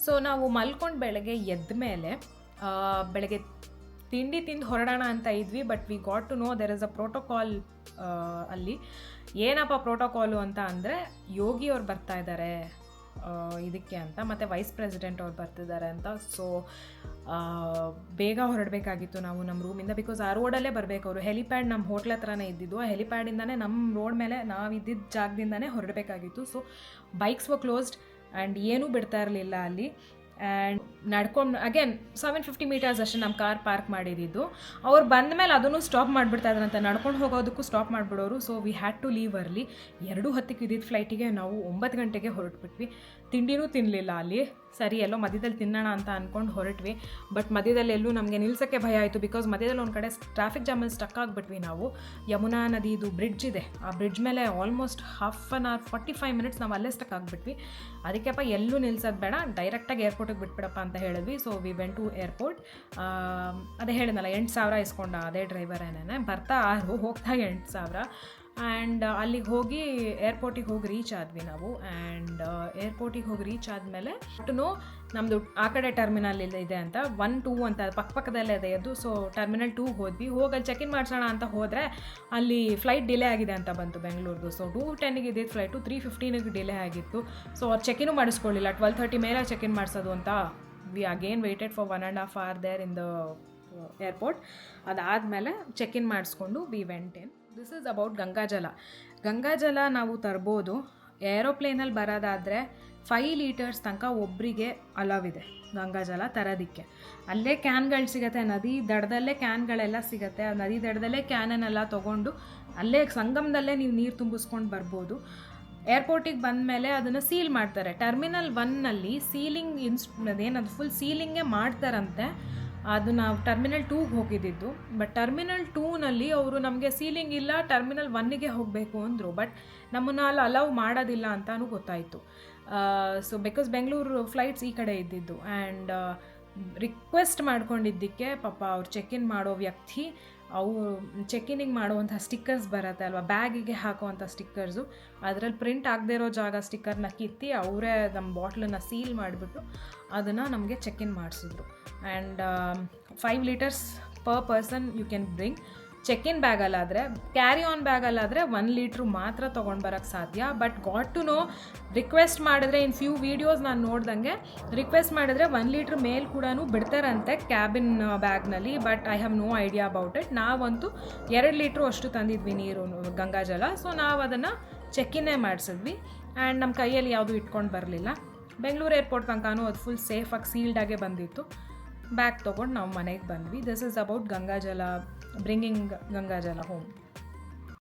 So ನಾವು ಮಲ್ಕೊಂಡು ಬೆಳಗ್ಗೆ ಎದ್ದ ಮೇಲೆ ಬೆಳಗ್ಗೆ ತಿಂಡಿ ತಿಂದು ಹೊರಡೋಣ ಅಂತ ಇದ್ವಿ. But we got to know there is a protocol ಅಲ್ಲಿ. ಏನಪ್ಪ ಪ್ರೋಟೋಕಾಲು ಅಂತ ಅಂದರೆ, ಯೋಗಿ ಅವ್ರು ಬರ್ತಾ ಇದ್ದಾರೆ ಇದಕ್ಕೆ ಅಂತ, ಮತ್ತು ವೈಸ್ ಪ್ರೆಸಿಡೆಂಟ್ ಅವ್ರು ಬರ್ತಿದ್ದಾರೆ ಅಂತ. ಸೊ ಬೇಗ ಹೊರಡಬೇಕಾಗಿತ್ತು ನಾವು ನಮ್ಮ ರೂಮಿಂದ, ಬಿಕಾಸ್ ಆ ರೋಡಲ್ಲೇ ಬರಬೇಕು ಅವರು. ಹೆಲಿಪ್ಯಾಡ್ ನಮ್ಮ ಹೋಟ್ಲ್ ಹತ್ರನೇ ಇದ್ದಿದ್ದು, ಆ ಹೆಲಿಪ್ಯಾಡಿಂದನೇ ನಮ್ಮ ರೋಡ್ ಮೇಲೆ ನಾವು ಇದ್ದಿದ್ದ ಜಾಗದಿಂದನೇ ಹೊರಡಬೇಕಾಗಿತ್ತು. So bikes were closed and ಏನೂ ಬಿಡ್ತಾ ಇರಲಿಲ್ಲ ಅಲ್ಲಿ. ಆ್ಯಂಡ್ ನಡ್ಕೊಂಡು ಅಗೇನ್ 750 ಮೀಟರ್ಸ್ ಅಷ್ಟೇ ನಮ್ಮ ಕಾರ್ ಪಾರ್ಕ್ ಮಾಡಿದ್ದು. ಅವ್ರು ಬಂದ ಮೇಲೆ ಅದನ್ನು ಸ್ಟಾಪ್ ಮಾಡಿಬಿಡ್ತಾ ಇದ್ರಂತೆ, ನಡ್ಕೊಂಡು ಹೋಗೋದಕ್ಕೂ ಸ್ಟಾಪ್ ಮಾಡಿಬಿಡೋರು. So we had to leave early. 2:10 ಇದ್ದಿದ್ದು ಫ್ಲೈಟಿಗೆ ನಾವು 9 ಗಂಟೆಗೆ ಹೊರಟ್ಬಿಟ್ವಿ. ತಿಂಡಿನೂ ತಿನ್ನಲಿಲ್ಲ ಅಲ್ಲಿ. ಸರಿ ಎಲ್ಲೋ ಮಧ್ಯದಲ್ಲಿ ತಿನ್ನೋಣ ಅಂತ ಅಂದ್ಕೊಂಡು ಹೊರಟ್ವಿ. ಬಟ್ ಮಧ್ಯದಲ್ಲಿ ಎಲ್ಲೂ ನಮಗೆ ನಿಲ್ಸೋಕ್ಕೆ ಭಯ ಆಯಿತು, ಬಿಕಾಸ್ ಮಧ್ಯದಲ್ಲಿ ಒಂದು ಕಡೆ ಟ್ರಾಫಿಕ್ ಜಾಮಲ್ಲಿ ಸ್ಟಕ್ ಆಗಿಬಿಟ್ವಿ ನಾವು. ಯಮುನಾ ನದಿದು ಬ್ರಿಡ್ಜ್ ಇದೆ, ಆ ಬ್ರಿಡ್ಜ್ ಮೇಲೆ almost half an hour 45 minutes ನಾವು ಅಲ್ಲೇ ಸ್ಟಕ್ ಆಗಿಬಿಟ್ವಿ. ಅದಕ್ಕೆಪ್ಪ ಎಲ್ಲೂ ನಿಲ್ಸೋದು ಬೇಡ, ಡೈರೆಕ್ಟಾಗಿ ಏರ್ಪೋರ್ಟಿಗೆ ಬಿಟ್ಬಿಡಪ್ಪ ಅಂತ ಹೇಳಿದ್ವಿ. So we went to airport. ಅದೇ ಹೇಳಿದ್ನಲ್ಲ 8,000 ಇಸ್ಕೊಂಡ ಅದೇ ಡ್ರೈವರ್ ಏನೇನೆ, ಬರ್ತಾ 6 ಹೋಗ್ತಾ 8,000. ಆ್ಯಂಡ್ ಅಲ್ಲಿಗೆ ಹೋಗಿ ಏರ್ಪೋರ್ಟಿಗೆ ಹೋಗಿ ರೀಚ್ ಆದ್ವಿ ನಾವು. ಆ್ಯಂಡ್ ಏರ್ಪೋರ್ಟಿಗೆ ಹೋಗಿ ರೀಚ್ ಆದಮೇಲೆ ನಮ್ಮದು ಆ ಕಡೆ ಟರ್ಮಿನಲ್ ಇದೆ ಅಂತ 1, 2 ಅಂತ ಪಕ್ಕದಲ್ಲೇ ಇದೆ ಅದು. ಸೊ ಟರ್ಮಿನಲ್ 2 ಹೋದ್ವಿ. ಹೋಗಲ್ಲಿ ಚೆಕ್ ಇನ್ ಮಾಡಿಸೋಣ ಅಂತ ಹೋದರೆ ಅಲ್ಲಿ ಫ್ಲೈಟ್ ಡಿಲೇ ಆಗಿದೆ ಅಂತ ಬಂತು ಬೆಂಗಳೂರ್ದು. ಸೊ 2:10ಗೆ ಇದ್ದಿದ್ದು ಫ್ಲೈಟು 3:15ಗೆ ಡಿಲೇ ಆಗಿತ್ತು. ಸೊ ಅವ್ರು ಚೆಕ್ ಇನ್ನೂ ಮಾಡಿಸ್ಕೊಳ್ಳಿಲ್ಲ, 12:30 ಮೇಲೆ ಚೆಕ್ ಇನ್ ಮಾಡಿಸೋದು ಅಂತ. We again waited for 1.5 hour there in the airport. ಅದಾದಮೇಲೆ ಚೆಕ್ ಇನ್ ಮಾಡಿಸ್ಕೊಂಡು we went in. This is about Gangajal. Gangajal ನಾವು ತರ್ಬೋದು. ಏರೋಪ್ಲೇನಲ್ಲಿ ಬರೋದಾದರೆ 5 ಲೀಟರ್ಸ್ ತನಕ ಒಬ್ಬರಿಗೆ ಅಲವ್ ಇದೆ ಗಂಗಾಜಲ ತರೋದಕ್ಕೆ. ಅಲ್ಲೇ ಕ್ಯಾನ್ಗಳು ಸಿಗುತ್ತೆ, ನದಿ ದಡದಲ್ಲೇ ಕ್ಯಾನ್ಗಳೆಲ್ಲ ಸಿಗುತ್ತೆ. ಆ ನದಿ ದಡದಲ್ಲೇ ಕ್ಯಾನನ್ನೆಲ್ಲ ತೊಗೊಂಡು ಅಲ್ಲೇ ಸಂಗಮದಲ್ಲೇ ನೀವು ನೀರು ತುಂಬಿಸ್ಕೊಂಡು ಬರ್ಬೋದು. ಏರ್ಪೋರ್ಟಿಗೆ ಬಂದಮೇಲೆ ಅದನ್ನು ಸೀಲ್ ಮಾಡ್ತಾರೆ. ಟರ್ಮಿನಲ್ 1ನಲ್ಲಿ ಸೀಲಿಂಗ್ ಏನದು ಫುಲ್ ಸೀಲಿಂಗೇ ಮಾಡ್ತಾರಂತೆ. ಅದು ನಾವು ಟರ್ಮಿನಲ್ 2ಗೆ ಹೋಗಿದ್ದಿದ್ದು. ಬಟ್ ಟರ್ಮಿನಲ್ 2ನಲ್ಲಿ ಅವರು ನಮಗೆ ಸೀಲಿಂಗ್ ಇಲ್ಲ, ಟರ್ಮಿನಲ್ 1ಗೆ ಹೋಗಬೇಕು ಅಂದರು. ಬಟ್ ನಮ್ಮನ್ನು ಅಲ್ಲಿ ಅಲೌ ಮಾಡೋದಿಲ್ಲ ಅಂತಲೂ ಗೊತ್ತಾಯಿತು. ಸೊ ಬಿಕಾಸ್ ಬೆಂಗಳೂರು ಫ್ಲೈಟ್ಸ್ ಈ ಕಡೆ ಇದ್ದಿದ್ದು. ಆ್ಯಂಡ್ ರಿಕ್ವೆಸ್ಟ್ ಮಾಡ್ಕೊಂಡಿದ್ದಕ್ಕೆ ಪಾಪ ಅವ್ರು ಚೆಕ್ ಇನ್ ಮಾಡೋ ವ್ಯಕ್ತಿ, ಅವರು ಚೆಕ್ ಇನಿಗೆ ಮಾಡುವಂಥ ಸ್ಟಿಕ್ಕರ್ಸ್ ಬರುತ್ತೆ ಅಲ್ವಾ, ಬ್ಯಾಗಿಗೆ ಹಾಕುವಂಥ ಸ್ಟಿಕ್ಕರ್ಸು, ಅದರಲ್ಲಿ ಪ್ರಿಂಟ್ ಆಗದೆ ಇರೋ ಜಾಗ ಸ್ಟಿಕ್ಕರ್ನ ಕಿತ್ತಿ ಅವರೇ ನಮ್ಮ ಬಾಟ್ಲನ್ನು ಸೀಲ್ ಮಾಡಿಬಿಟ್ಟು ಅದನ್ನು ನಮಗೆ ಚೆಕ್ ಇನ್ ಮಾಡಿಸಿದ್ರು. And 5 litres per person you can bring. Check in ಬ್ಯಾಗಲ್ಲಾದರೆ, ಕ್ಯಾರಿ ಆನ್ ಬ್ಯಾಗಲ್ಲಾದರೆ 1 ಲೀಟ್ರು ಮಾತ್ರ ತೊಗೊಂಡು ಬರೋಕ್ಕೆ ಸಾಧ್ಯ. But got to know, request ಮಾಡಿದ್ರೆ ಇನ್ ಫ್ಯೂ ವೀಡಿಯೋಸ್ ನಾನು ನೋಡ್ದಂಗೆ ರಿಕ್ವೆಸ್ಟ್ ಮಾಡಿದ್ರೆ 1 ಲೀಟ್ರ್ ಮೇಲೆ ಕೂಡ ಬಿಡ್ತಾರಂತೆ ಕ್ಯಾಬಿನ್ ಬ್ಯಾಗ್ನಲ್ಲಿ. But I have no idea about it. ನಾವಂತೂ 2 ಲೀಟ್ರು ಅಷ್ಟು ತಂದಿದ್ವಿ ನೀರು ಗಂಗಾಜಲ. ಸೊ ನಾವು ಅದನ್ನು ಚೆಕ್ ಇನ್ನೇ ಮಾಡಿಸಿದ್ವಿ. ಆ್ಯಂಡ್ ನಮ್ಮ ಕೈಯಲ್ಲಿ ಯಾವುದೂ ಇಟ್ಕೊಂಡು ಬರಲಿಲ್ಲ. ಬೆಂಗಳೂರು ಏರ್ಪೋರ್ಟ್ ತನಕನೂ ಅದು ಫುಲ್ ಸೇಫಾಗಿ ಸೀಲ್ಡಾಗೆ ಬಂದಿತ್ತು. ಬ್ಯಾಗ್ ತೊಗೊಂಡು ನಾವು ಮನೆಗೆ ಬಂದ್ವಿ. This is about Gangajal, bringing Gangajal home.